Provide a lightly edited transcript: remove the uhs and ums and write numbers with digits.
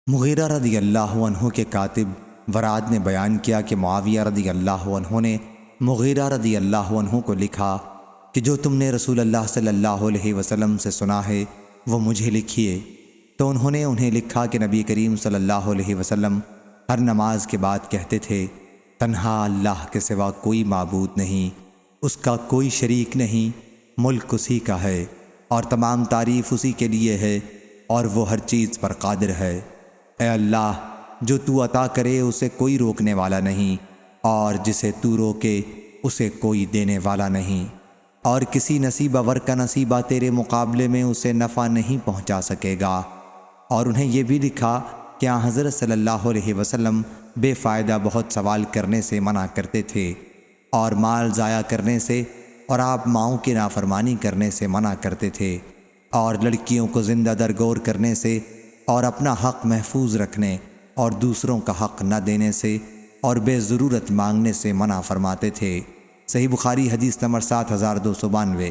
مغیرہ رضی اللہ عنہ کے کاتب وراد نے بیان کیا کہ معاویہ رضی اللہ عنہ نے مغیرہ رضی اللہ عنہ کو لکھا کہ جو تم نے رسول اللہ صلی اللہ علیہ وسلم سے سنا ہے وہ مجھے لکھیے۔ تو انہوں نے انہیں لکھا کہ نبی کریم صلی اللہ علیہ وسلم ہر نماز کے بعد کہتے تھے، تنہا اللہ کے سوا کوئی معبود نہیں، اس کا کوئی شریک نہیں، ملک اسی کا ہے اور تمام تعریف اسی کے لیے ہے اور وہ ہر چیز پر قادر ہے۔ اے اللہ، جو تو عطا کرے اسے کوئی روکنے والا نہیں اور جسے تو روکے اسے کوئی دینے والا نہیں، اور کسی نصیبہ ور کا نصیبہ تیرے مقابلے میں اسے نفع نہیں پہنچا سکے گا۔ اور انہیں یہ بھی لکھا کہ حضرت صلی اللہ علیہ وسلم بے فائدہ بہت سوال کرنے سے منع کرتے تھے اور مال ضائع کرنے سے اور آپ ماؤں کی نافرمانی کرنے سے منع کرتے تھے، اور لڑکیوں کو زندہ درگور کرنے سے اور اپنا حق محفوظ رکھنے اور دوسروں کا حق نہ دینے سے اور بے ضرورت مانگنے سے منع فرماتے تھے۔ صحیح بخاری حدیث نمبر 7292۔